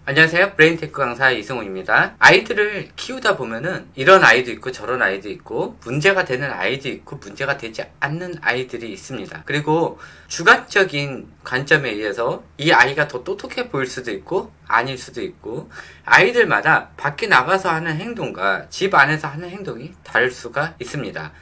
안녕하세요. 브레인테크 강사 이승훈입니다. 아이들을 키우다 보면은 이런 아이도 있고 저런 아이도 있고 문제가 되는 아이도 있고 문제가 되지 않는 아이들이 있습니다. 그리고 주관적인 관점에 의해서 이 아이가 더 똑똑해 보일 수도 있고 아닐 수도 있고 아이들마다 밖에 나가서 하는 행동과 집 안에서 하는 행동이 다를 수가 있습니다.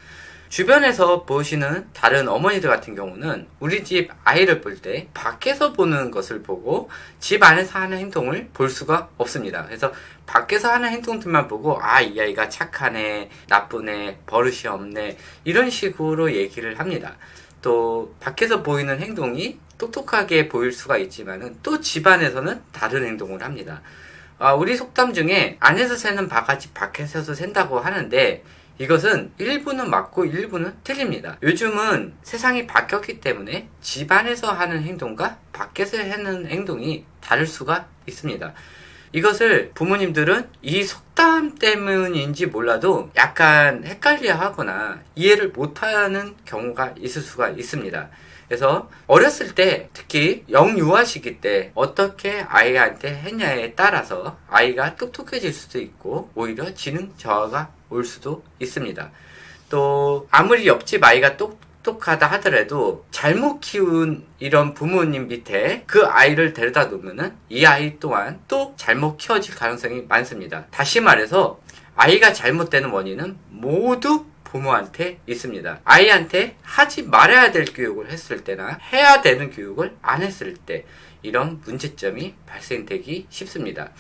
주변에서 보시는 다른 어머니들 같은 경우는 우리 집 아이를 볼 때 밖에서 보는 것을 보고 집 안에서 하는 행동을 볼 수가 없습니다. 그래서 밖에서 하는 행동들만 보고 이 아이가 착하네, 나쁘네, 버릇이 없네 이런 식으로 얘기를 합니다. 또 밖에서 보이는 행동이 똑똑하게 보일 수가 있지만은 또 집 안에서는 다른 행동을 합니다. 우리 속담 중에 안에서 새는 바가지 밖에서도 샌다고 하는데 이것은 일부는 맞고 일부는 틀립니다. 요즘은 세상이 바뀌었기 때문에 집 안에서 하는 행동과 밖에서 하는 행동이 다를 수가 있습니다. 이것을 부모님들은 이 속담 때문인지 몰라도 약간 헷갈려 하거나 이해를 못하는 경우가 있을 수가 있습니다. 그래서 어렸을 때 특히 영유아 시기 때 어떻게 아이한테 했냐에 따라서 아이가 똑똑해질 수도 있고 오히려 지능 저하가 올 수도 있습니다. 또 아무리 옆집 아이가 똑똑하다 하더라도 잘못 키운 이런 부모님 밑에 그 아이를 데려다 놓으면은 이 아이 또한 또 잘못 키워질 가능성이 많습니다. 다시 말해서 아이가 잘못되는 원인은 모두 부모한테 있습니다. 아이한테 하지 말아야 될 교육을 했을 때나 해야 되는 교육을 안 했을 때 이런 문제점이 발생되기 쉽습니다.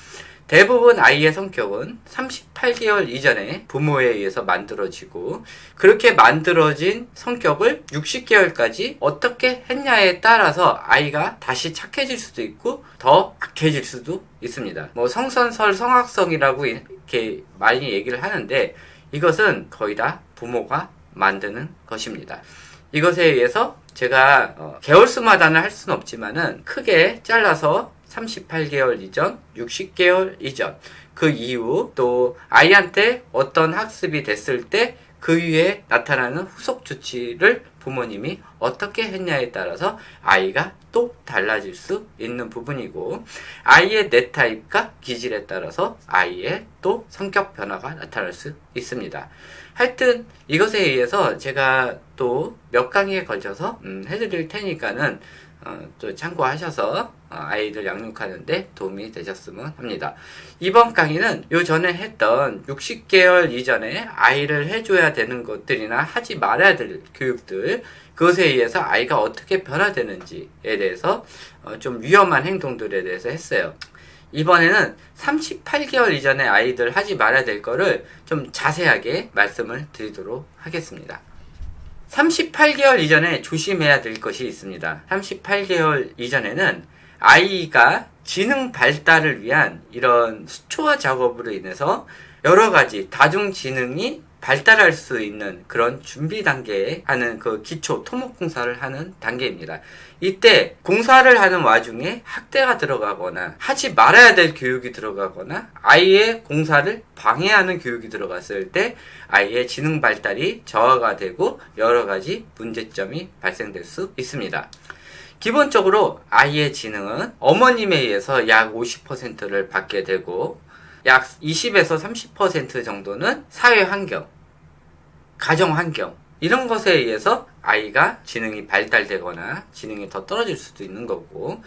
대부분 아이의 성격은 38개월 이전에 부모에 의해서 만들어지고 그렇게 만들어진 성격을 60개월까지 어떻게 했냐에 따라서 아이가 다시 착해질 수도 있고 더 악해질 수도 있습니다. 성선설 성악성이라고 이렇게 많이 얘기를 하는데 이것은 거의 다 부모가 만드는 것입니다. 이것에 의해서 제가 개월수마다는 할 수는 없지만은 크게 잘라서 38개월 이전, 60개월 이전, 그 이후 또 아이한테 어떤 학습이 됐을 때 그 위에 나타나는 후속 조치를 부모님이 어떻게 했냐에 따라서 아이가 또 달라질 수 있는 부분이고 아이의 뇌 타입과 기질에 따라서 아이의 또 성격 변화가 나타날 수 있습니다. 하여튼 이것에 의해서 제가 또 몇 강의에 걸쳐서 해드릴 테니까는 또 참고하셔서 아이들 양육하는데 도움이 되셨으면 합니다. 이번 강의는 요 전에 했던 60개월 이전에 아이를 해줘야 되는 것들이나 하지 말아야 될 교육들 그것에 의해서 아이가 어떻게 변화되는지에 대해서 좀 위험한 행동들에 대해서 했어요. 이번에는 38개월 이전에 아이들 하지 말아야 될 거를 좀 자세하게 말씀을 드리도록 하겠습니다. 38개월 이전에 조심해야 될 것이 있습니다. 38개월 이전에는 아이가 지능 발달을 위한 이런 수초화 작업으로 인해서 여러 가지 다중지능이 발달할 수 있는 그런 준비 단계에 하는 그 기초 토목공사를 하는 단계입니다. 이때 공사를 하는 와중에 학대가 들어가거나 하지 말아야 될 교육이 들어가거나 아이의 공사를 방해하는 교육이 들어갔을 때 아이의 지능 발달이 저하가 되고 여러 가지 문제점이 발생될 수 있습니다. 기본적으로 아이의 지능은 어머님에 의해서 약 50%를 받게 되고 약 20에서 30% 정도는 사회 환경, 가정 환경 이런 것에 의해서 아이가 지능이 발달되거나 지능이 더 떨어질 수도 있는 거고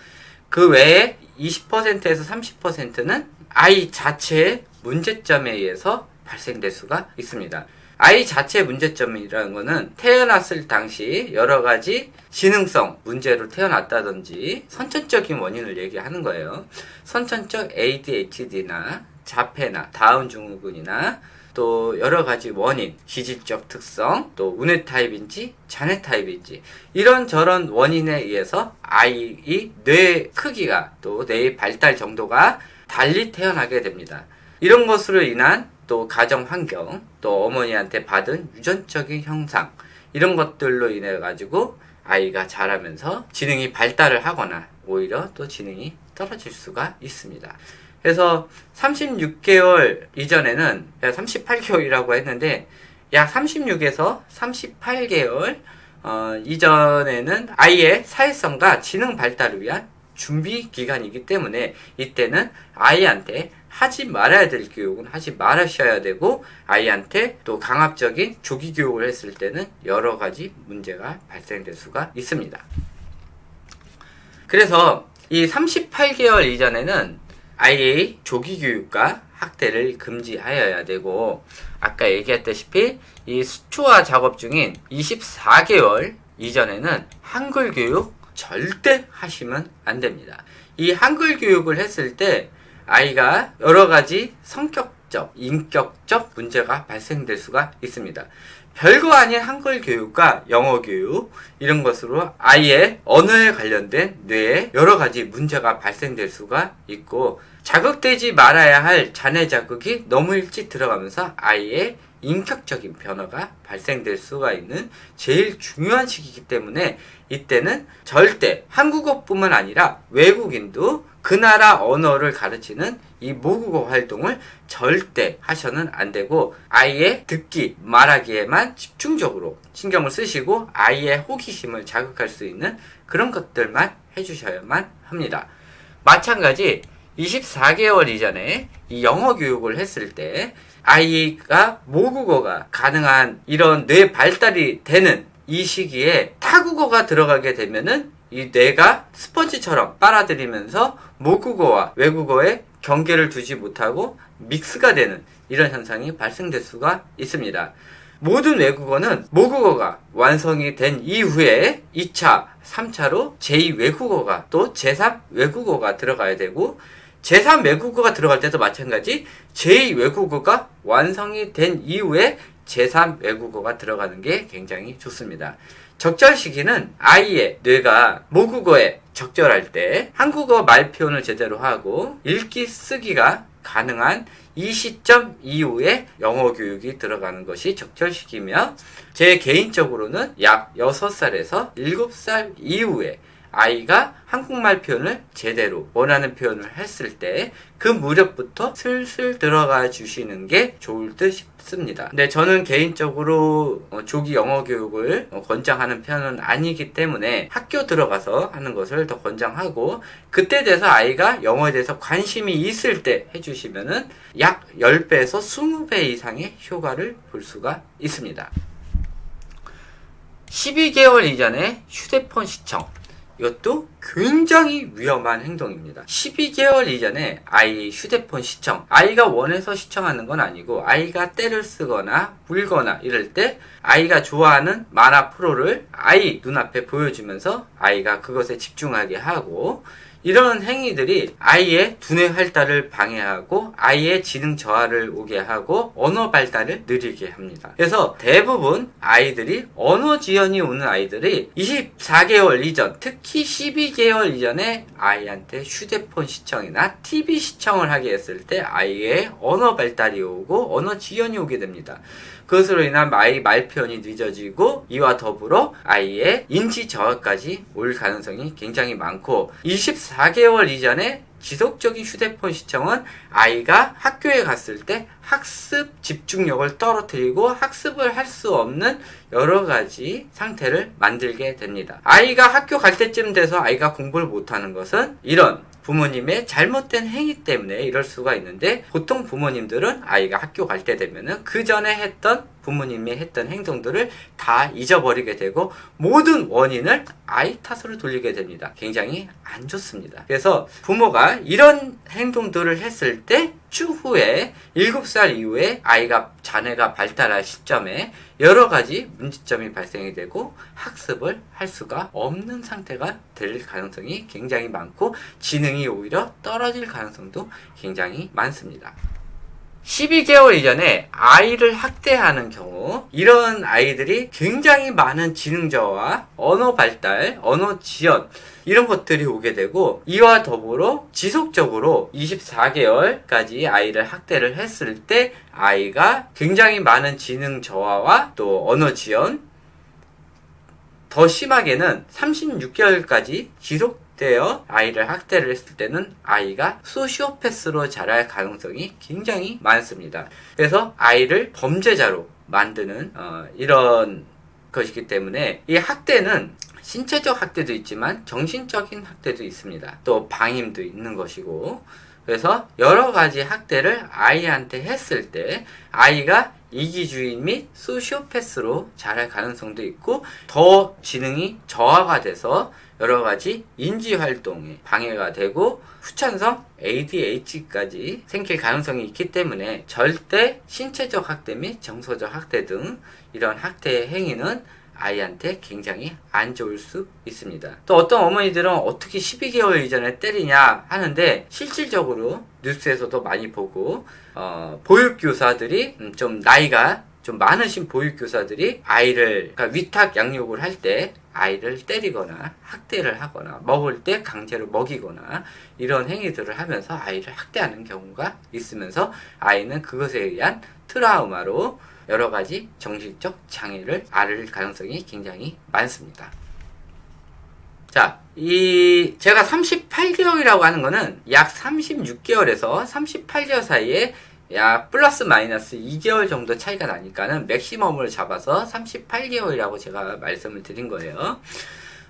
그 외에 20%에서 30%는 아이 자체의 문제점에 의해서 발생될 수가 있습니다. 아이 자체의 문제점이라는 거는 태어났을 당시 여러 가지 지능성 문제로 태어났다든지 선천적인 원인을 얘기하는 거예요. 선천적 ADHD나 자폐나 다운 증후군이나 또 여러 가지 원인, 기질적 특성, 또 운해 타입인지 잔해 타입인지 이런저런 원인에 의해서 아이의 뇌 크기가 또 뇌의 발달 정도가 달리 태어나게 됩니다. 이런 것으로 인한 또 가정 환경, 또 어머니한테 받은 유전적인 형상 이런 것들로 인해 가지고 아이가 자라면서 지능이 발달을 하거나 오히려 또 지능이 떨어질 수가 있습니다. 그래서 36개월 이전에는 38개월이라고 했는데 약 36에서 38개월 이전에는 아이의 사회성과 지능 발달을 위한 준비 기간이기 때문에 이때는 아이한테 하지 말아야 될 교육은 하지 말으셔야 되고, 아이한테 또 강압적인 조기 교육을 했을 때는 여러 가지 문제가 발생될 수가 있습니다. 그래서 이 38개월 이전에는 아이의 조기 교육과 학대를 금지하여야 되고, 아까 얘기했다시피 이 수초화 작업 중인 24개월 이전에는 한글 교육 절대 하시면 안 됩니다. 이 한글 교육을 했을 때 아이가 여러 가지 성격적, 인격적 문제가 발생될 수가 있습니다. 별거 아닌 한글 교육과 영어 교육, 이런 것으로 아이의 언어에 관련된 뇌에 여러 가지 문제가 발생될 수가 있고, 자극되지 말아야 할 잔해 자극이 너무 일찍 들어가면서 아이의 인격적인 변화가 발생될 수가 있는 제일 중요한 시기이기 때문에 이때는 절대 한국어뿐만 아니라 외국인도 그 나라 언어를 가르치는 이 모국어 활동을 절대 하셔는 안 되고, 아이의 듣기, 말하기에만 집중적으로 신경을 쓰시고 아이의 호기심을 자극할 수 있는 그런 것들만 해주셔야만 합니다. 마찬가지 24개월 이전에 이 영어 교육을 했을 때 아이가 모국어가 가능한 이런 뇌 발달이 되는 이 시기에 타국어가 들어가게 되면은 이 뇌가 스펀지처럼 빨아들이면서 모국어와 외국어에 경계를 두지 못하고 믹스가 되는 이런 현상이 발생될 수가 있습니다. 모든 외국어는 모국어가 완성이 된 이후에 2차, 3차로 제2외국어가 또 제3외국어가 들어가야 되고, 제3외국어가 들어갈 때도 마찬가지 제2외국어가 완성이 된 이후에 제3외국어가 들어가는 게 굉장히 좋습니다. 적절 시기는 아이의 뇌가 모국어에 적절할 때 한국어 말 표현을 제대로 하고 읽기 쓰기가 가능한 이 시점 이후에 영어 교육이 들어가는 것이 적절 시기며, 제 개인적으로는 약 6살에서 7살 이후에 아이가 한국말 표현을 제대로 원하는 표현을 했을 때 그 무렵부터 슬슬 들어가 주시는 게 좋을 듯 싶습니다. 근데 저는 개인적으로 조기 영어 교육을 권장하는 편은 아니기 때문에 학교 들어가서 하는 것을 더 권장하고, 그때 돼서 아이가 영어에 대해서 관심이 있을 때 해주시면은 약 10배에서 20배 이상의 효과를 볼 수가 있습니다. 12개월 이전에 휴대폰 시청, 이것도 굉장히 위험한 행동입니다. 12개월 이전에 아이 휴대폰 시청, 아이가 원해서 시청하는 건 아니고 아이가 때를 쓰거나 울거나 이럴 때 아이가 좋아하는 만화 프로를 아이 눈앞에 보여주면서 아이가 그것에 집중하게 하고, 이런 행위들이 아이의 두뇌 활달을 방해하고 아이의 지능 저하를 오게 하고 언어 발달을 느리게 합니다. 그래서 대부분 아이들이 언어 지연이 오는 아이들이 24개월 이전, 특히 12개월 이전에 아이한테 휴대폰 시청이나 TV 시청을 하게 했을 때 아이의 언어 발달이 오고 언어 지연이 오게 됩니다. 그것으로 인한 아이 말 표현이 늦어지고, 이와 더불어 아이의 인지 저하까지 올 가능성이 굉장히 많고, 24개월 이전에 지속적인 휴대폰 시청은 아이가 학교에 갔을 때 학습 집중력을 떨어뜨리고 학습을 할 수 없는 여러 가지 상태를 만들게 됩니다. 아이가 학교 갈 때쯤 돼서 아이가 공부를 못하는 것은 이런 부모님의 잘못된 행위 때문에 이럴 수가 있는데, 보통 부모님들은 아이가 학교 갈 때 되면은 그 전에 했던 부모님이 했던 행동들을 다 잊어버리게 되고 모든 원인을 아이 탓으로 돌리게 됩니다. 굉장히 안 좋습니다. 그래서 부모가 이런 행동들을 했을 때 추후에 7살 이후에 아이가 자뇌가 발달할 시점에 여러 가지 문제점이 발생이 되고 학습을 할 수가 없는 상태가 될 가능성이 굉장히 많고, 지능이 오히려 떨어질 가능성도 굉장히 많습니다. 12개월 이전에 아이를 학대하는 경우, 이런 아이들이 굉장히 많은 지능 저하, 언어 발달, 언어 지연 이런 것들이 오게 되고, 이와 더불어 지속적으로 24개월까지 아이를 학대를 했을 때 아이가 굉장히 많은 지능 저하와 또 언어 지연, 더 심하게는 36개월까지 지속되어 아이를 학대를 했을 때는 아이가 소시오패스로 자랄 가능성이 굉장히 많습니다. 그래서 아이를 범죄자로 만드는 이런 것이기 때문에 이 학대는 신체적 학대도 있지만 정신적인 학대도 있습니다. 또 방임도 있는 것이고, 그래서 여러 가지 학대를 아이한테 했을 때 아이가 이기주의 및 소시오패스로 자랄 가능성도 있고, 더 지능이 저하가 돼서 여러 가지 인지활동에 방해가 되고 후천성 ADHD까지 생길 가능성이 있기 때문에 절대 신체적 학대 및 정서적 학대 등 이런 학대 행위는 아이한테 굉장히 안 좋을 수 있습니다. 또 어떤 어머니들은 어떻게 12개월 이전에 때리냐 하는데, 실질적으로 뉴스에서도 많이 보고 보육교사들이 좀 나이가 좀 많으신 보육교사들이 아이를, 그러니까 위탁 양육을 할 때 아이를 때리거나 학대를 하거나 먹을 때 강제로 먹이거나 이런 행위들을 하면서 아이를 학대하는 경우가 있으면서 아이는 그것에 의한 트라우마로 여러 가지 정신적 장애를 앓을 가능성이 굉장히 많습니다. 자, 제가 38개월이라고 하는 거는 약 36개월에서 38개월 사이에 약 플러스 마이너스 2개월 정도 차이가 나니까는 맥시멈을 잡아서 38개월이라고 제가 말씀을 드린 거예요.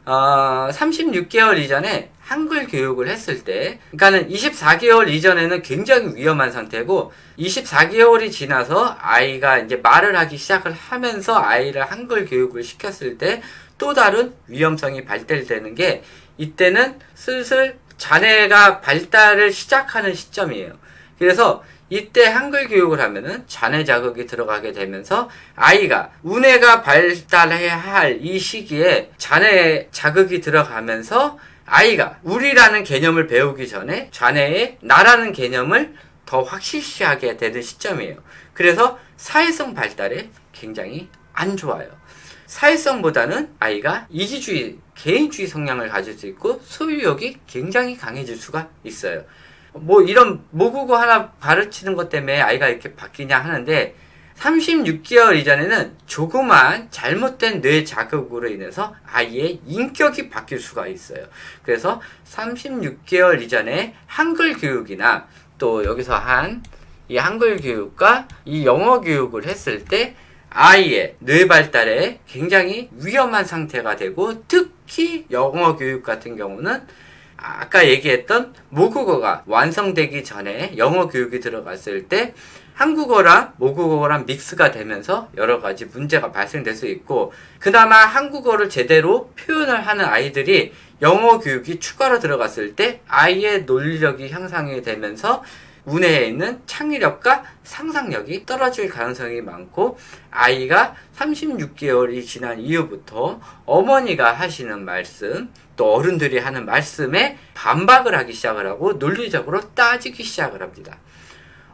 36개월 이전에 한글 교육을 했을 때, 그러니까는 24개월 이전에는 굉장히 위험한 상태고, 24개월이 지나서 아이가 이제 말을 하기 시작을 하면서 아이를 한글 교육을 시켰을 때 또 다른 위험성이 발달되는 게, 이때는 슬슬 자뇌가 발달을 시작하는 시점이에요. 그래서 이때 한글 교육을 하면은 자뇌 자극이 들어가게 되면서 아이가 우뇌가 발달해야 할 이 시기에 자뇌 자극이 들어가면서 아이가 우리라는 개념을 배우기 전에 자뇌의 나라는 개념을 더 확실시하게 되는 시점이에요. 그래서 사회성 발달에 굉장히 안 좋아요. 사회성보다는 아이가 이기주의, 개인주의 성향을 가질 수 있고 소유욕이 굉장히 강해질 수가 있어요. 뭐 이런 모국어 하나 가르치는 것 때문에 아이가 이렇게 바뀌냐 하는데, 36개월 이전에는 조그만 잘못된 뇌 자극으로 인해서 아이의 인격이 바뀔 수가 있어요. 그래서 36개월 이전에 한글 교육이나 또 여기서 이 한글 교육과 이 영어 교육을 했을 때 아이의 뇌 발달에 굉장히 위험한 상태가 되고, 특히 영어 교육 같은 경우는 아까 얘기했던 모국어가 완성되기 전에 영어 교육이 들어갔을 때 한국어랑 모국어랑 믹스가 되면서 여러 가지 문제가 발생될 수 있고, 그나마 한국어를 제대로 표현을 하는 아이들이 영어 교육이 추가로 들어갔을 때 아이의 논리력이 향상이 되면서 우뇌에 있는 창의력과 상상력이 떨어질 가능성이 많고, 아이가 36개월이 지난 이후부터 어머니가 하시는 말씀, 또 어른들이 하는 말씀에 반박을 하기 시작을 하고 논리적으로 따지기 시작을 합니다.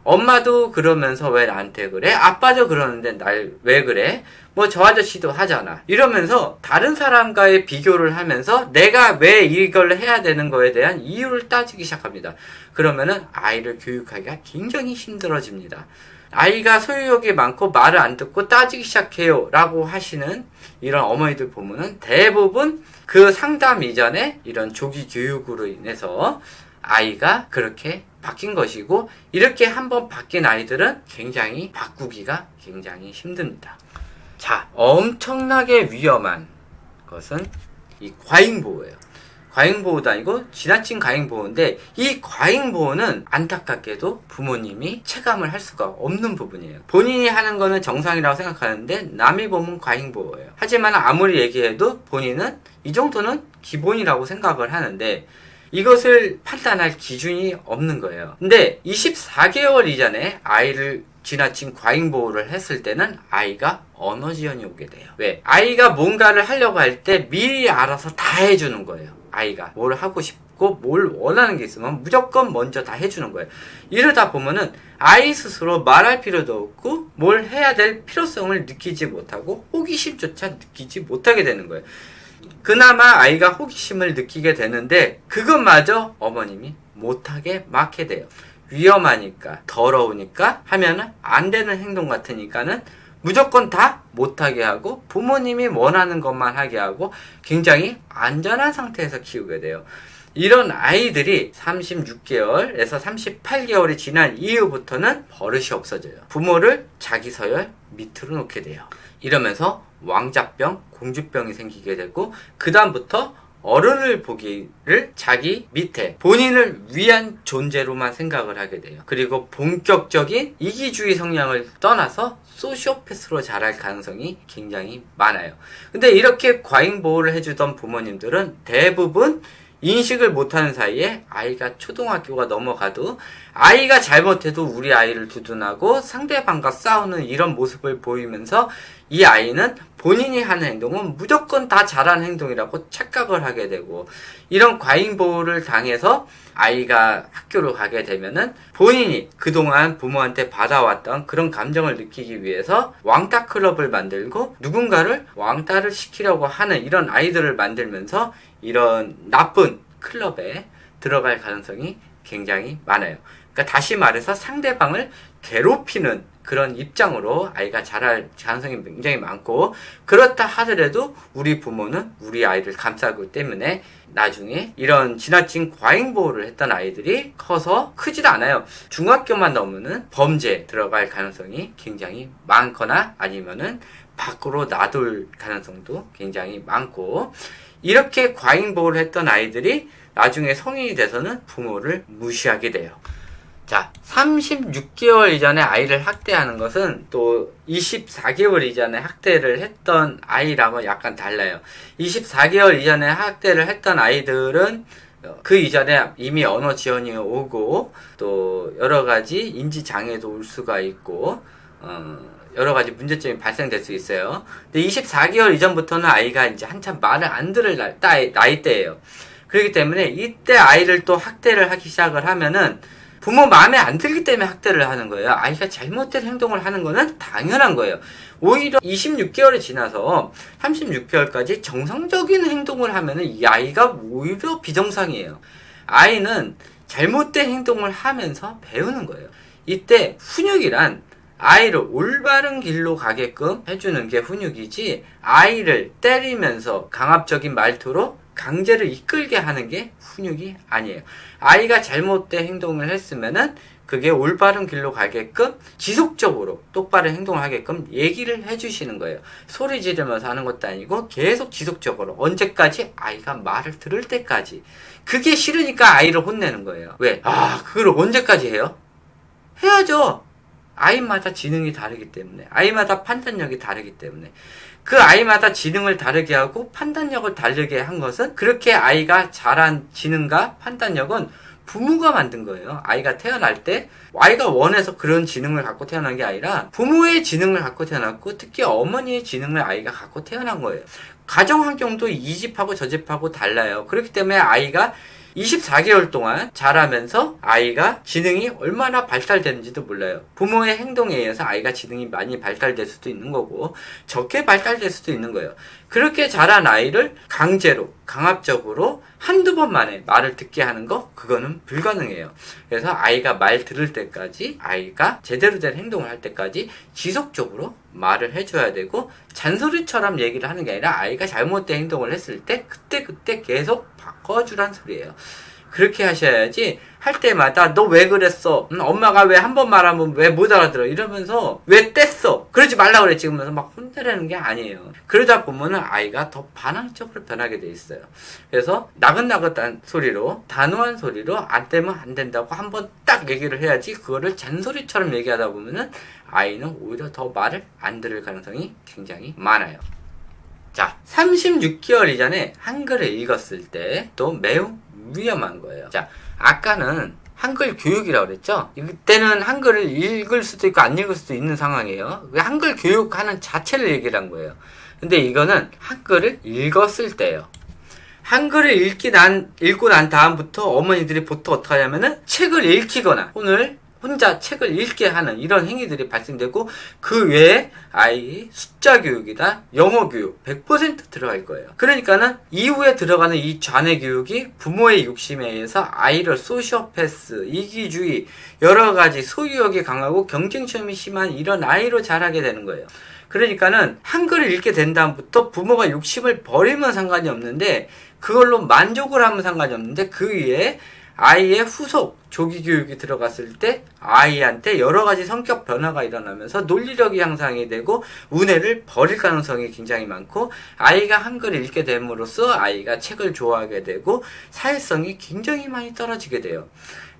엄마도 그러면서 왜 나한테 그래? 아빠도 그러는데 날 왜 그래? 뭐 저 아저씨도 하잖아. 이러면서 다른 사람과의 비교를 하면서 내가 왜 이걸 해야 되는 거에 대한 이유를 따지기 시작합니다. 그러면은 아이를 교육하기가 굉장히 힘들어집니다. 아이가 소유욕이 많고 말을 안 듣고 따지기 시작해요 라고 하시는 이런 어머니들 보면은 대부분 그 상담 이전에 이런 조기 교육으로 인해서 아이가 그렇게 바뀐 것이고, 이렇게 한번 바뀐 아이들은 굉장히 바꾸기가 굉장히 힘듭니다. 자, 엄청나게 위험한 것은 이 과잉보호예요. 과잉보호도 아니고 지나친 과잉보호인데, 이 과잉보호는 안타깝게도 부모님이 체감을 할 수가 없는 부분이에요. 본인이 하는 거는 정상이라고 생각하는데 남이 보면 과잉보호예요. 하지만 아무리 얘기해도 본인은 이 정도는 기본이라고 생각을 하는데 이것을 판단할 기준이 없는 거예요. 근데 24개월 이전에 아이를 지나친 과잉보호를 했을 때는 아이가 언어지연이 오게 돼요. 왜? 아이가 뭔가를 하려고 할 때 미리 알아서 다 해주는 거예요. 아이가 뭘 하고 싶고 뭘 원하는 게 있으면 무조건 먼저 다 해주는 거예요. 이러다 보면은 아이 스스로 말할 필요도 없고 뭘 해야 될 필요성을 느끼지 못하고 호기심조차 느끼지 못하게 되는 거예요. 그나마 아이가 호기심을 느끼게 되는데 그것마저 어머님이 못하게 막게 돼요. 위험하니까, 더러우니까 하면은 안 되는 행동 같으니까는 무조건 다 못하게 하고 부모님이 원하는 것만 하게 하고 굉장히 안전한 상태에서 키우게 돼요. 이런 아이들이 36개월에서 38개월이 지난 이후부터는 버릇이 없어져요. 부모를 자기 서열 밑으로 놓게 돼요. 이러면서 왕자병, 공주병이 생기게 되고 그 다음부터 어른을 보기를 자기 밑에 본인을 위한 존재로만 생각을 하게 돼요. 그리고 본격적인 이기주의 성향을 떠나서 소시오패스로 자랄 가능성이 굉장히 많아요. 근데 이렇게 과잉 보호를 해주던 부모님들은 대부분 인식을 못하는 사이에 아이가 초등학교가 넘어가도 아이가 잘못해도 우리 아이를 두둔하고 상대방과 싸우는 이런 모습을 보이면서 이 아이는 본인이 하는 행동은 무조건 다 잘하는 행동이라고 착각을 하게 되고, 이런 과잉 보호를 당해서 아이가 학교로 가게 되면은 본인이 그동안 부모한테 받아왔던 그런 감정을 느끼기 위해서 왕따 클럽을 만들고 누군가를 왕따를 시키려고 하는 이런 아이들을 만들면서 이런 나쁜 클럽에 들어갈 가능성이 굉장히 많아요. 그러니까 다시 말해서 상대방을 괴롭히는 그런 입장으로 아이가 자랄 가능성이 굉장히 많고, 그렇다 하더라도 우리 부모는 우리 아이를 감싸기 때문에 나중에 이런 지나친 과잉 보호를 했던 아이들이 커서 크지도 않아요. 중학교만 넘으면 범죄에 들어갈 가능성이 굉장히 많거나 아니면은 밖으로 놔둘 가능성도 굉장히 많고, 이렇게 과잉 보호를 했던 아이들이 나중에 성인이 돼서는 부모를 무시하게 돼요. 자, 36개월 이전에 아이를 학대하는 것은 또 24개월 이전에 학대를 했던 아이랑은 약간 달라요. 24개월 이전에 학대를 했던 아이들은 그 이전에 이미 언어 지연이 오고 또 여러 가지 인지 장애도 올 수가 있고 여러 가지 문제점이 발생될 수 있어요. 근데 24개월 이전부터는 아이가 이제 한참 말을 안 들을 나이대예요. 그렇기 때문에 이때 아이를 또 학대를 하기 시작을 하면은 부모 마음에 안 들기 때문에 학대를 하는 거예요. 아이가 잘못된 행동을 하는 거는 당연한 거예요. 오히려 26개월이 지나서 36개월까지 정상적인 행동을 하면은 이 아이가 오히려 비정상이에요. 아이는 잘못된 행동을 하면서 배우는 거예요. 이때 훈육이란 아이를 올바른 길로 가게끔 해주는 게 훈육이지, 아이를 때리면서 강압적인 말투로 강제를 이끌게 하는 게 훈육이 아니에요. 아이가 잘못된 행동을 했으면은 그게 올바른 길로 가게끔 지속적으로 똑바른 행동을 하게끔 얘기를 해주시는 거예요. 소리 지르면서 하는 것도 아니고 계속 지속적으로, 언제까지? 아이가 말을 들을 때까지. 그게 싫으니까 아이를 혼내는 거예요. 왜? 그걸 언제까지 해요? 해야죠. 아이마다 지능이 다르기 때문에, 아이마다 판단력이 다르기 때문에. 그 아이마다 지능을 다르게 하고 판단력을 다르게 한 것은, 그렇게 아이가 자란 지능과 판단력은 부모가 만든 거예요. 아이가 태어날 때 아이가 원해서 그런 지능을 갖고 태어난 게 아니라 부모의 지능을 갖고 태어났고, 특히 어머니의 지능을 아이가 갖고 태어난 거예요. 가정 환경도 이 집하고 저 집하고 달라요. 그렇기 때문에 아이가 24개월 동안 자라면서 아이가 지능이 얼마나 발달되는지도 몰라요. 부모의 행동에 의해서 아이가 지능이 많이 발달될 수도 있는 거고 적게 발달될 수도 있는 거예요. 그렇게 자란 아이를 강제로, 강압적으로 한두 번 만에 말을 듣게 하는 거, 그거는 불가능해요. 그래서 아이가 말 들을 때까지, 아이가 제대로 된 행동을 할 때까지 지속적으로 말을 해줘야 되고, 잔소리처럼 얘기를 하는 게 아니라 아이가 잘못된 행동을 했을 때 그때 계속 바꿔주란 소리예요. 그렇게 하셔야지, 할 때마다 너 왜 그랬어? 엄마가 왜 한 번 말하면 왜 못 알아들어? 이러면서 왜 뗐어? 그러지 말라 그래 지금면서 막 혼내라는 게 아니에요. 그러다 보면은 아이가 더 반항적으로 변하게 돼 있어요. 그래서 나긋나긋한 소리로, 단호한 소리로 안 떼면 안 된다고 한 번 딱 얘기를 해야지, 그거를 잔소리처럼 얘기하다 보면은 아이는 오히려 더 말을 안 들을 가능성이 굉장히 많아요. 자, 36개월 이전에 한글을 읽었을 때 또 매우 위험한 거예요. 자, 아까는 한글 교육이라고 그랬죠? 이때는 한글을 읽을 수도 있고 안 읽을 수도 있는 상황이에요. 한글 교육하는 자체를 얘기를 한 거예요. 근데 이거는 한글을 읽었을 때예요. 한글을 읽고 난 다음부터 어머니들이 보통 어떻게 하냐면은 책을 읽히거나 오늘 혼자 책을 읽게 하는 이런 행위들이 발생되고, 그 외에 아이 숫자 교육이다, 영어 교육 100% 들어갈 거예요. 그러니까는 이후에 들어가는 이 좌뇌 교육이 부모의 욕심에 의해서 아이를 소시오패스, 이기주의, 여러 가지 소유욕이 강하고 경쟁심이 심한 이런 아이로 자라게 되는 거예요. 그러니까는 한글을 읽게 된 다음부터 부모가 욕심을 버리면 상관이 없는데, 그걸로 만족을 하면 상관이 없는데, 그 위에 아이의 후속 조기 교육이 들어갔을 때 아이한테 여러 가지 성격 변화가 일어나면서 논리력이 향상이 되고 우뇌를 버릴 가능성이 굉장히 많고, 아이가 한글을 읽게 됨으로써 아이가 책을 좋아하게 되고 사회성이 굉장히 많이 떨어지게 돼요.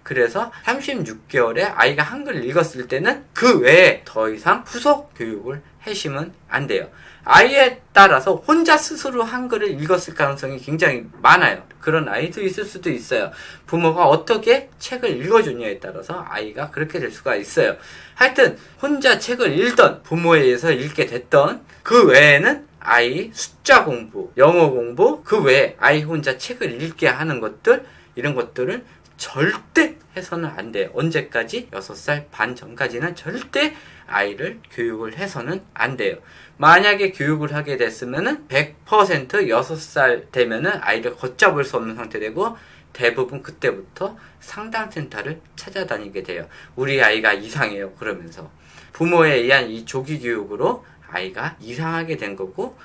그래서 36개월에 아이가 한글을 읽었을 때는 그 외에 더 이상 후속 교육을 하시면 안 돼요. 아이에 따라서 혼자 스스로 한글을 읽었을 가능성이 굉장히 많아요. 그런 아이도 있을 수도 있어요. 부모가 어떻게 책을 읽어주냐에 따라서 아이가 그렇게 될 수가 있어요. 하여튼 혼자 책을 읽던, 부모에 의해서 읽게 됐던, 그 외에는 아이 숫자 공부, 영어 공부, 그 외에 아이 혼자 책을 읽게 하는 것들, 이런 것들은 절대 해서는 안 돼요. 언제까지? 6살 반 전까지는 절대 아이를 교육을 해서는 안 돼요. 만약에 교육을 하게 됐으면은 100% 6살 되면은 아이를 걷잡을 수 없는 상태 되고, 대부분 그때부터 상담센터를 찾아다니게 돼요. 우리 아이가 이상해요. 그러면서 부모에 의한 이 조기 교육으로 아이가 이상하게 된 거고,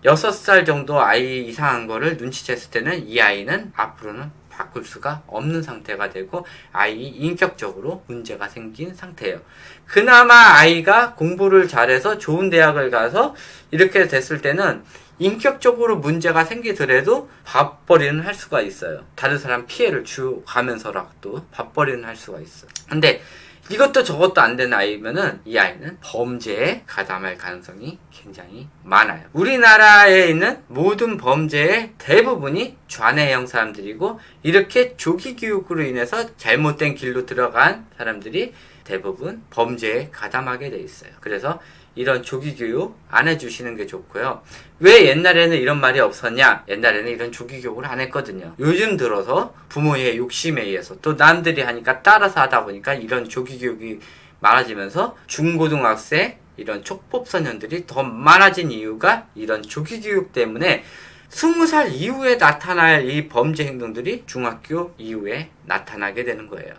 6살 정도 아이 이상한 거를 눈치챘을 때는 이 아이는 앞으로는 바꿀 수가 없는 상태가 되고 아이 인격적으로 문제가 생긴 상태예요. 그나마 아이가 공부를 잘해서 좋은 대학을 가서 이렇게 됐을 때는 인격적으로 문제가 생기더라도 밥벌이는 할 수가 있어요. 다른 사람 피해를 주가면서라도 밥벌이는 할 수가 있어요. 근데 이것도 저것도 안 되는 아이면은 이 아이는 범죄에 가담할 가능성이 굉장히 많아요. 우리나라에 있는 모든 범죄의 대부분이 좌뇌형 사람들이고, 이렇게 조기 교육으로 인해서 잘못된 길로 들어간 사람들이 대부분 범죄에 가담하게 돼 있어요. 그래서 이런 조기 교육 안 해주시는 게 좋고요. 왜 옛날에는 이런 말이 없었냐? 옛날에는 이런 조기 교육을 안 했거든요. 요즘 들어서 부모의 욕심에 의해서, 또 남들이 하니까 따라서 하다 보니까 이런 조기 교육이 많아지면서 중고등학생, 이런 촉법소년들이 더 많아진 이유가 이런 조기 교육 때문에 20살 이후에 나타날 이 범죄 행동들이 중학교 이후에 나타나게 되는 거예요.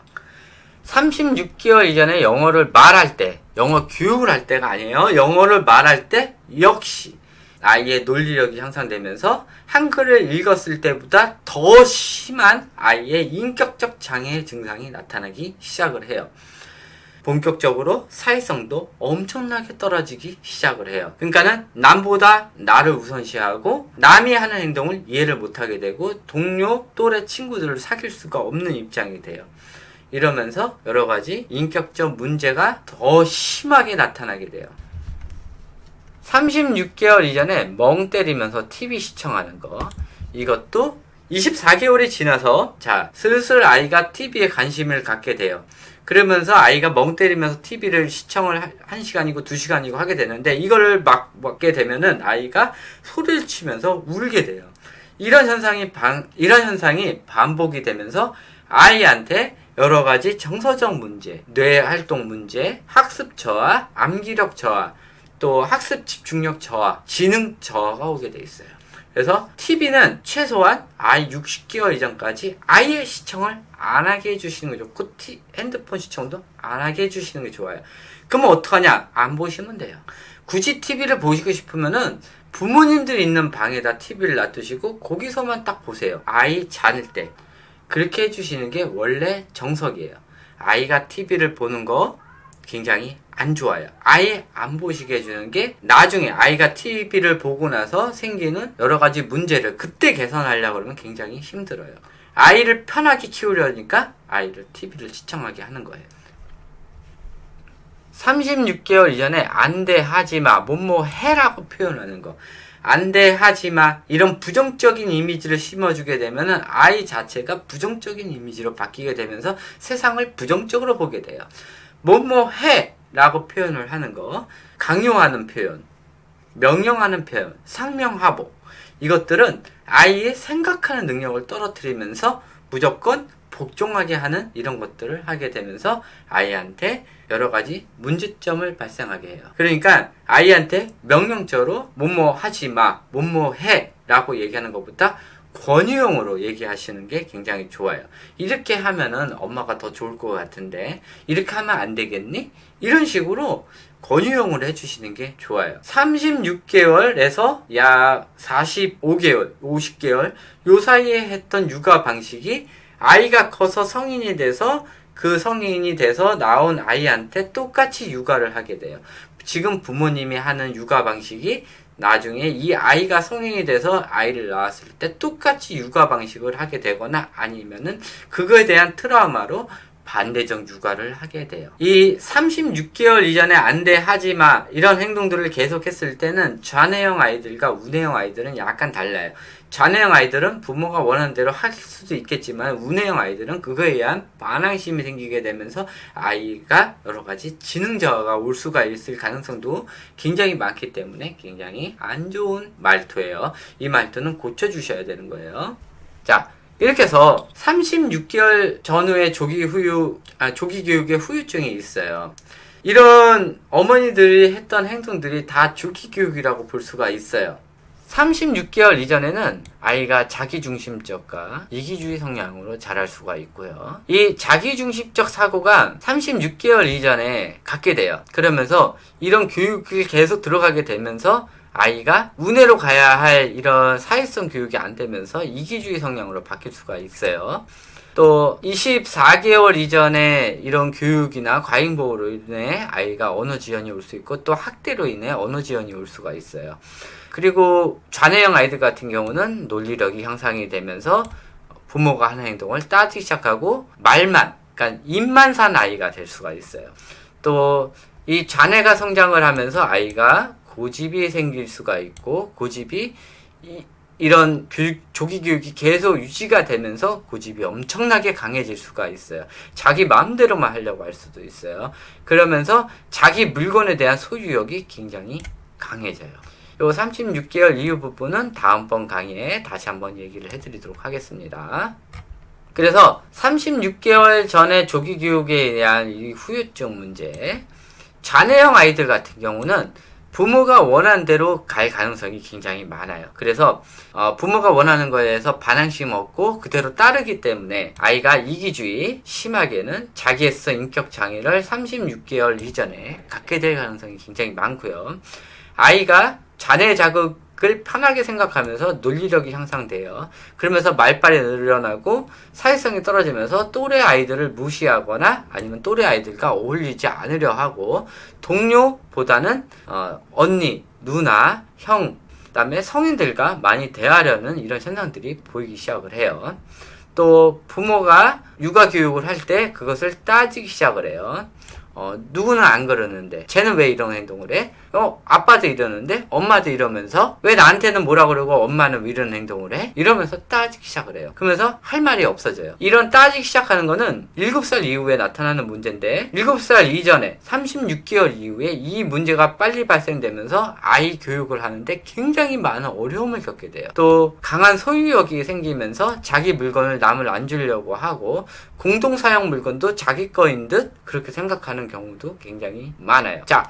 36개월 이전에 영어를 말할 때, 영어 교육을 할 때가 아니에요. 영어를 말할 때 역시 아이의 논리력이 향상되면서 한글을 읽었을 때보다 더 심한 아이의 인격적 장애 증상이 나타나기 시작을 해요. 본격적으로 사회성도 엄청나게 떨어지기 시작을 해요. 그러니까는 남보다 나를 우선시하고 남이 하는 행동을 이해를 못하게 되고 동료, 또래 친구들을 사귈 수가 없는 입장이 돼요. 이러면서 여러 가지 인격적 문제가 더 심하게 나타나게 돼요. 36개월 이전에 멍 때리면서 TV 시청하는 거, 이것도 24개월이 지나서 자 슬슬 아이가 TV에 관심을 갖게 돼요. 그러면서 아이가 멍 때리면서 TV를 시청을 1시간이고 2시간이고 하게 되는데, 이거를 막게 되면은 아이가 소리를 치면서 울게 돼요. 이런 현상이 반복이 되면서 아이한테 여러 가지 정서적 문제, 뇌 활동 문제, 학습 저하, 암기력 저하, 또 학습 집중력 저하, 지능 저하가 오게 돼 있어요. 그래서 TV는 최소한 아이 60개월 이전까지 아이의 시청을 안 하게 해주시는 게 좋고, 핸드폰 시청도 안 하게 해주시는 게 좋아요. 그러면 어떡하냐? 안 보시면 돼요. 굳이 TV를 보시고 싶으면은 부모님들 있는 방에다 TV를 놔두시고 거기서만 딱 보세요. 아이 자는 때. 그렇게 해주시는 게 원래 정석이에요. 아이가 TV를 보는 거 굉장히 안 좋아요. 아예 안 보시게 해주는 게 나중에 아이가 TV를 보고 나서 생기는 여러 가지 문제를 그때 개선하려고 그러면 굉장히 힘들어요. 아이를 편하게 키우려니까 아이를 TV를 시청하게 하는 거예요. 36개월 이전에 안 돼, 하지마, 뭐뭐 해라고 표현하는 거, 안 돼, 하지마, 이런 부정적인 이미지를 심어주게 되면은 아이 자체가 부정적인 이미지로 바뀌게 되면서 세상을 부정적으로 보게 돼요. 뭐뭐 해 라고 표현을 하는 거, 강요하는 표현, 명령하는 표현, 상명하복, 이것들은 아이의 생각하는 능력을 떨어뜨리면서 무조건 복종하게 하는 이런 것들을 하게 되면서 아이한테 여러 가지 문제점을 발생하게 해요. 그러니까 아이한테 명령적으로 뭐뭐 하지 마, 뭐뭐 해 라고 얘기하는 것보다 권유형으로 얘기하시는 게 굉장히 좋아요. 이렇게 하면은 엄마가 더 좋을 것 같은데 이렇게 하면 안 되겠니? 이런 식으로 권유형으로 해주시는 게 좋아요. 36개월에서 약 45개월, 50개월 요 사이에 했던 육아 방식이 아이가 커서 성인이 돼서 그 성인이 돼서 나온 아이한테 똑같이 육아를 하게 돼요. 지금 부모님이 하는 육아 방식이 나중에 이 아이가 성인이 돼서 아이를 낳았을 때 똑같이 육아 방식을 하게 되거나 아니면은 그거에 대한 트라우마로 반대적 육아를 하게 돼요. 이 36개월 이전에 안 돼, 하지 마 이런 행동들을 계속했을 때는 좌뇌형 아이들과 우뇌형 아이들은 약간 달라요. 좌뇌형 아이들은 부모가 원하는 대로 할 수도 있겠지만 우뇌형 아이들은 그거에 의한 반항심이 생기게 되면서 아이가 여러가지 지능 저하가 올 수가 있을 가능성도 굉장히 많기 때문에 굉장히 안 좋은 말투예요. 이 말투는 고쳐주셔야 되는 거예요. 자, 이렇게 해서 36개월 전후에 조기 교육의 후유증이 있어요. 이런 어머니들이 했던 행동들이 다 조기 교육이라고 볼 수가 있어요. 36개월 이전에는 아이가 자기중심적과 이기주의 성향으로 자랄 수가 있고요. 이 자기중심적 사고가 36개월 이전에 갖게 돼요. 그러면서 이런 교육을 계속 들어가게 되면서 아이가 우뇌로 가야 할 이런 사회성 교육이 안 되면서 이기주의 성향으로 바뀔 수가 있어요. 또 24개월 이전에 이런 교육이나 과잉보호로 인해 아이가 언어 지연이 올 수 있고 또 학대로 인해 언어 지연이 올 수가 있어요. 그리고 좌뇌형 아이들 같은 경우는 논리력이 향상이 되면서 부모가 하는 행동을 따지기 시작하고 말만, 그러니까 입만 산 아이가 될 수가 있어요. 또 이 좌뇌가 성장을 하면서 아이가 고집이 생길 수가 있고 고집이 이런 조기 교육이 계속 유지가 되면서 고집이 엄청나게 강해질 수가 있어요. 자기 마음대로만 하려고 할 수도 있어요. 그러면서 자기 물건에 대한 소유욕이 굉장히 강해져요. 요 36개월 이후 부분은 다음번 강의에 다시 한번 얘기를 해드리도록 하겠습니다. 그래서 36개월 전에 조기 교육에 대한 이 후유증 문제, 좌뇌형 아이들 같은 경우는 부모가 원하는 대로 갈 가능성이 굉장히 많아요. 그래서 부모가 원하는 거에 대해서 반항심 없고 그대로 따르기 때문에 아이가 이기주의, 심하게는 자기애성 인격 장애를 36개월 이전에 갖게 될 가능성이 굉장히 많고요. 아이가 자뇌 자극을 편하게 생각하면서 논리력이 향상돼요. 그러면서 말빨이 늘어나고 사회성이 떨어지면서 또래 아이들을 무시하거나 아니면 또래 아이들과 어울리지 않으려 하고 동료보다는 언니, 누나, 형, 그다음에 성인들과 많이 대하려는 이런 현상들이 보이기 시작을 해요. 또 부모가 육아 교육을 할 때 그것을 따지기 시작을 해요. 누구는 안 그러는데 쟤는 왜 이런 행동을 해? 아빠도 이러는데 엄마도 이러면서 왜 나한테는 뭐라 그러고 엄마는 왜 이런 행동을 해? 이러면서 따지기 시작을 해요. 그러면서 할 말이 없어져요. 이런 따지기 시작하는 거는 7살 이후에 나타나는 문제인데 7살 이전에 36개월 이후에 이 문제가 빨리 발생되면서 아이 교육을 하는데 굉장히 많은 어려움을 겪게 돼요. 또 강한 소유욕이 생기면서 자기 물건을 남을 안 주려고 하고 공동사용 물건도 자기 거인 듯 그렇게 생각하는 경우도 굉장히 많아요. 자,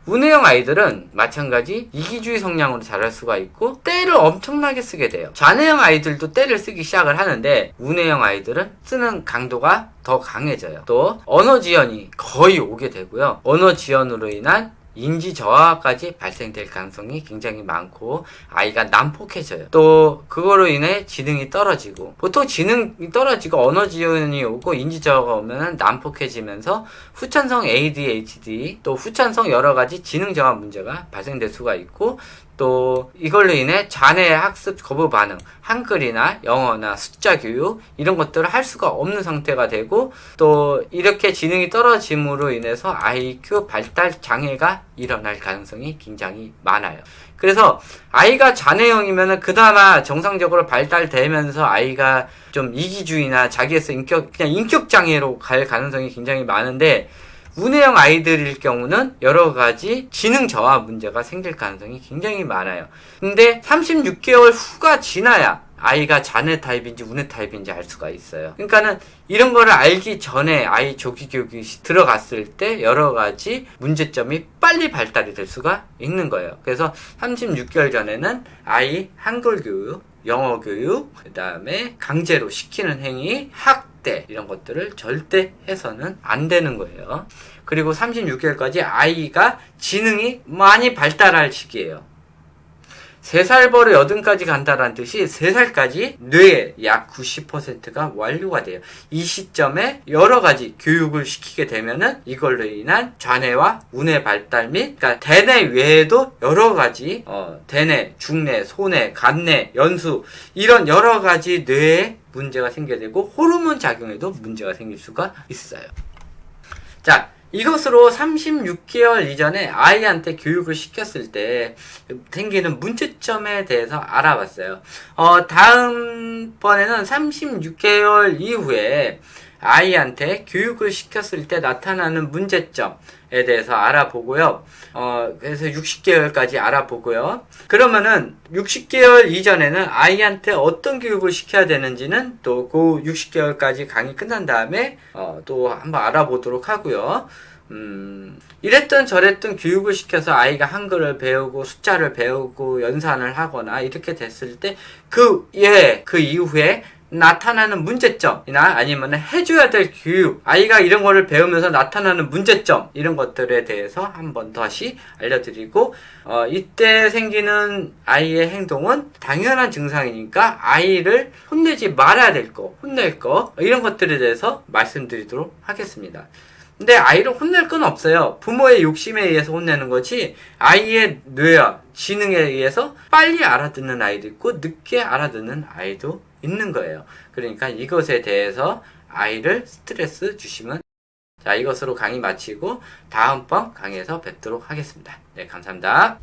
우뇌형 아이들은 마찬가지 이기주의 성향으로 자랄 수가 있고 때를 엄청나게 쓰게 돼요. 좌뇌형 아이들도 때를 쓰기 시작을 하는데 우뇌형 아이들은 쓰는 강도가 더 강해져요. 또 언어 지연이 거의 오게 되고요. 언어 지연으로 인한 인지 저하까지 발생될 가능성이 굉장히 많고 아이가 난폭해져요. 또 그거로 인해 지능이 떨어지고 보통 지능이 떨어지고 언어 지연이 오고 인지 저하가 오면 난폭해지면서 후천성 ADHD 또 후천성 여러 가지 지능 저하 문제가 발생될 수가 있고 또 이걸로 인해 좌뇌 학습 거부 반응, 한글이나 영어나 숫자 교육 이런 것들을 할 수가 없는 상태가 되고 또 이렇게 지능이 떨어짐으로 인해서 IQ 발달 장애가 일어날 가능성이 굉장히 많아요. 그래서 아이가 좌뇌형이면은 그나마 정상적으로 발달되면서 아이가 좀 이기주의나 자기애성 그냥 인격 장애로 갈 가능성이 굉장히 많은데 우뇌형 아이들일 경우는 여러 가지 지능 저하 문제가 생길 가능성이 굉장히 많아요. 근데 36개월 후가 지나야 아이가 좌뇌 타입인지 우뇌 타입인지 알 수가 있어요. 그러니까는 이런 거를 알기 전에 아이 조기 교육이 들어갔을 때 여러 가지 문제점이 빨리 발달이 될 수가 있는 거예요. 그래서 36개월 전에는 아이 한글 교육, 영어 교육, 그 다음에 강제로 시키는 행위, 학대 이런 것들을 절대 해서는 안 되는 거예요. 그리고 36개월까지 아이가 지능이 많이 발달할 시기예요. 3살 버릇 80까지 간다라는 뜻이 3살까지 뇌의 약 90%가 완료가 돼요. 이 시점에 여러 가지 교육을 시키게 되면은 이걸로 인한 좌뇌와 우뇌 발달 및 그러니까 대뇌 외에도 여러 가지 대뇌, 중뇌, 소뇌, 간뇌, 연수 이런 여러 가지 뇌에 문제가 생겨야 되고 호르몬 작용에도 문제가 생길 수가 있어요. 자, 이것으로 36개월 이전에 아이한테 교육을 시켰을 때 생기는 문제점에 대해서 알아봤어요. 다음번에는 36개월 이후에 아이한테 교육을 시켰을 때 나타나는 문제점에 대해서 알아보고요. 그래서 60개월까지 알아보고요. 그러면은 60개월 이전에는 아이한테 어떤 교육을 시켜야 되는지는 또 그 60개월까지 강의 끝난 다음에 또 한번 알아보도록 하고요. 이랬던 저랬던 교육을 시켜서 아이가 한글을 배우고 숫자를 배우고 연산을 하거나 이렇게 됐을 때 그 이후에 나타나는 문제점이나 아니면 해줘야 될 교육, 아이가 이런 거를 배우면서 나타나는 문제점 이런 것들에 대해서 한번 다시 알려드리고 이때 생기는 아이의 행동은 당연한 증상이니까 아이를 혼내지 말아야 될 거, 혼낼 거 이런 것들에 대해서 말씀드리도록 하겠습니다. 근데 아이를 혼낼 건 없어요. 부모의 욕심에 의해서 혼내는 거지 아이의 뇌와 지능에 의해서 빨리 알아듣는 아이도 있고 늦게 알아듣는 아이도 있는 거예요. 그러니까 이것에 대해서 아이를 스트레스 주시면 자, 이것으로 강의 마치고 다음번 강의에서 뵙도록 하겠습니다. 네, 감사합니다.